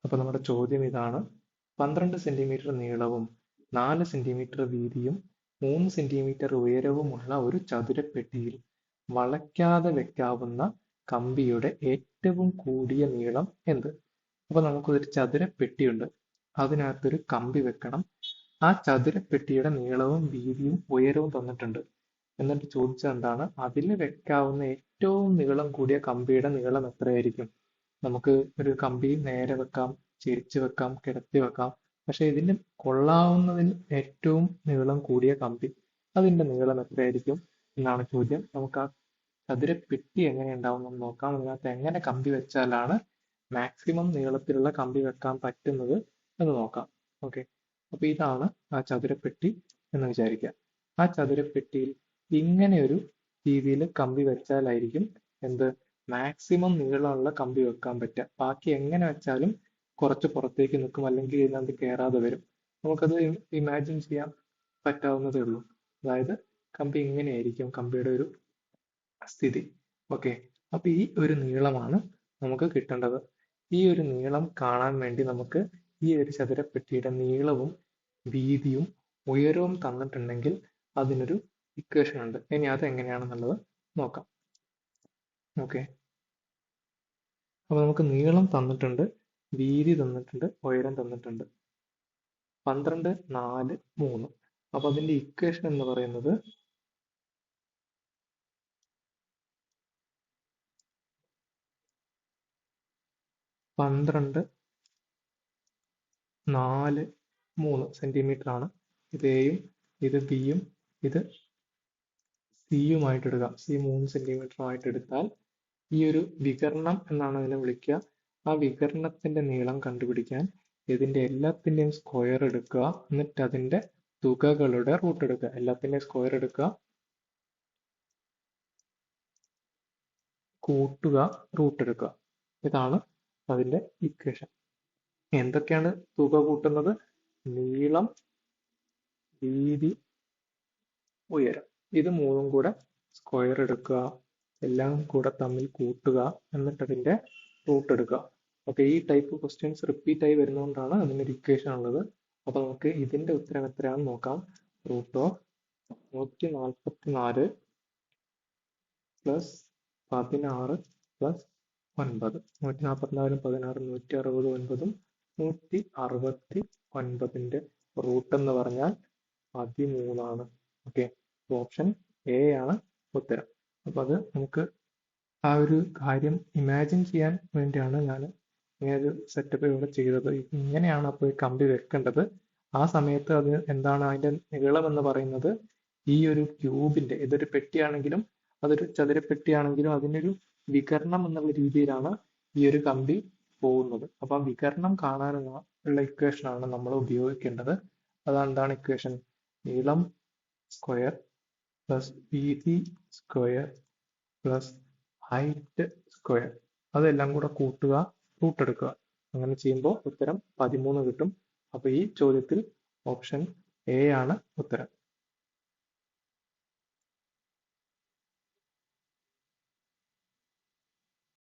അപ്പോൾ നമ്മുടെ ചോദ്യം ഇതാണ്: 12 സെന്റിമീറ്റർ നീളവും 4 സെന്റിമീറ്റർ വീതിയും 3 സെന്റിമീറ്റർ ഉയരവുമുള്ള ഒരു ചതുരപ്പെട്ടിയിൽ വളയ്ക്കാതെ വെക്കാവുന്ന കമ്പിയുടെ ഏറ്റവും കൂടിയ നീളം എന്ത്? അപ്പൊ നമുക്കൊരു ചതുരപ്പെട്ടിയുണ്ട്, അതിനകത്തൊരു കമ്പി വെക്കണം. ആ ചതുരപ്പെട്ടിയുടെ നീളവും വീതിയും ഉയരവും തന്നിട്ടുണ്ട്. എന്നിട്ട് ചോദിച്ചത് എന്താണ്? അതിൽ വെക്കാവുന്ന ഏറ്റവും നീളം കൂടിയ കമ്പിയുടെ നീളം എത്രയായിരിക്കും? നമുക്ക് ഒരു കമ്പി നേരെ വെക്കാം, ചെരിച്ച് വെക്കാം, കിടത്തി വെക്കാം. പക്ഷെ ഇതിന് കൊള്ളാവുന്നതിൽ ഏറ്റവും നീളം കൂടിയ കമ്പി, അതിന്റെ നീളം എത്രയായിരിക്കും എന്നാണ് ചോദ്യം. നമുക്ക് ആ ചതുരപ്പെട്ടി എങ്ങനെ ഉണ്ടാവുമെന്ന് നോക്കാം. അതിനകത്ത് എങ്ങനെ കമ്പി വെച്ചാലാണ് മാക്സിമം നീളത്തിലുള്ള കമ്പി വെക്കാൻ പറ്റുന്നത് എന്ന് നോക്കാം. ഓക്കെ, അപ്പൊ ഇതാണ് ആ ചതുരപ്പെട്ടി എന്ന് വിചാരിക്കുക. ആ ചതുരപ്പെട്ടിയിൽ ഇങ്ങനെ ഒരു രീതിയിൽ കമ്പി വെച്ചാലായിരിക്കും എന്ത്, മാക്സിമം നീളമുള്ള കമ്പി വെക്കാൻ പറ്റുക. ബാക്കി എങ്ങനെ വെച്ചാലും കുറച്ച് പുറത്തേക്ക് നിൽക്കും, അല്ലെങ്കിൽ ഇതിനകത്ത് കയറാതെ വരും. നമുക്കത് ഇമാജിൻ ചെയ്യാൻ പറ്റാവുന്നതേ ഉള്ളൂ. അതായത് കമ്പി ഇങ്ങനെയായിരിക്കും, കമ്പിയുടെ ഒരു സ്ഥിതി. ഓക്കെ, അപ്പൊ ഈ ഒരു നീളമാണ് നമുക്ക് കിട്ടേണ്ടത്. ഈ ഒരു നീളം കാണാൻ വേണ്ടി നമുക്ക് ഈ ഒരു ചതുരപ്പെട്ടിയുടെ നീളവും വീതിയും ഉയരവും തന്നിട്ടുണ്ടെങ്കിൽ അതിനൊരു ഇക്വേഷൻ ഉണ്ട്. ഇനി അത് എങ്ങനെയാണെന്നുള്ളത് നോക്കാം. ഓക്കെ, അപ്പൊ നമുക്ക് നീളം തന്നിട്ടുണ്ട്, വീതി തന്നിട്ടുണ്ട്, ഉയരം തന്നിട്ടുണ്ട്. 12, 4, 3. അപ്പൊ അതിന്റെ ഇക്വേഷൻ എന്ന് പറയുന്നത് 12, 4, 3 സെന്റിമീറ്റർ ആണ്. ഇത് എയും ഇത് ബിയും ഇത് സിയുമായിട്ട് എടുക്കാം. സി 3 സെന്റിമീറ്ററുമായിട്ട് എടുത്താൽ ഈ ഒരു വികരണം എന്നാണ് അതിനെ വിളിക്കുക. ആ വികരണത്തിന്റെ നീളം കണ്ടുപിടിക്കാൻ ഇതിന്റെ എല്ലാത്തിന്റെയും സ്ക്വയർ എടുക്കുക, എന്നിട്ട് അതിന്റെ തുകകളുടെ റൂട്ട് എടുക്കുക. എല്ലാത്തിന്റെയും സ്ക്വയർ എടുക്കുക, കൂട്ടുക, റൂട്ട് എടുക്കുക. ഇതാണ് അതിന്റെ ഇക്വേഷൻ. എന്തൊക്കെയാണ് തുക കൂട്ടുന്നത്? നീളം, വീതി, ഉയരം. ഇത് മൂന്നും കൂടെ സ്ക്വയർ എടുക്കുക, എല്ലാം കൂടെ തമ്മിൽ കൂട്ടുക, എന്നിട്ട് അതിന്റെ റൂട്ട് എടുക്കുക. ഓക്കെ, ഈ ടൈപ്പ് ക്വസ്റ്റ്യൻസ് റിപ്പീറ്റ് ആയി വരുന്നതുകൊണ്ടാണ് അതിനൊരു ഇക്വേഷൻ ഉള്ളത്. അപ്പൊ നമുക്ക് ഇതിന്റെ ഉത്തരം എത്രയാണെന്ന് നോക്കാം. Root of 144 plus 16 plus 9. 144 16 169 169ന്റെ റൂട്ട് എന്ന് പറഞ്ഞാൽ 13 ആണ്. ഓക്കെ, ഓപ്ഷൻ എ ആണ് ഉത്തരം. അപ്പൊ അത് നമുക്ക് ആ ഒരു കാര്യം ഇമാജിൻ ചെയ്യാൻ വേണ്ടിയാണ് ഞാൻ ഇങ്ങനെ ഒരു സെറ്റപ്പ് ഇവിടെ ചെയ്തത്. ഇങ്ങനെയാണ് അപ്പോൾ ഈ കമ്പി വെക്കേണ്ടത്. ആ സമയത്ത് അത് എന്താണ്, അതിന്റെ നീളം എന്ന് പറയുന്നത് ഈ ഒരു ക്യൂബിന്റെ, ഇതൊരു പെട്ടിയാണെങ്കിലും അതൊരു ചതുരപ്പെട്ടിയാണെങ്കിലും അതിനൊരു വികരണം എന്നുള്ള രീതിയിലാണ് ഈ ഒരു കമ്പി പോകുന്നത്. അപ്പൊ ആ വികരണം കാണാനുള്ള ഇക്വേഷൻ ആണ് നമ്മൾ ഉപയോഗിക്കേണ്ടത്. അതെന്താണ് ഇക്വേഷൻ? നീളം സ്ക്വയർ പ്ലസ് വീതി സ്ക്വയർ പ്ലസ് ഹൈറ്റ് സ്ക്വയർ, അതെല്ലാം കൂടെ കൂട്ടുക, റൂട്ട് എടുക്കുക. അങ്ങനെ ചെയ്യുമ്പോൾ ഉത്തരം 13 കിട്ടും. അപ്പൊ ഈ ചോദ്യത്തിൽ ഓപ്ഷൻ എ ആണ് ഉത്തരം.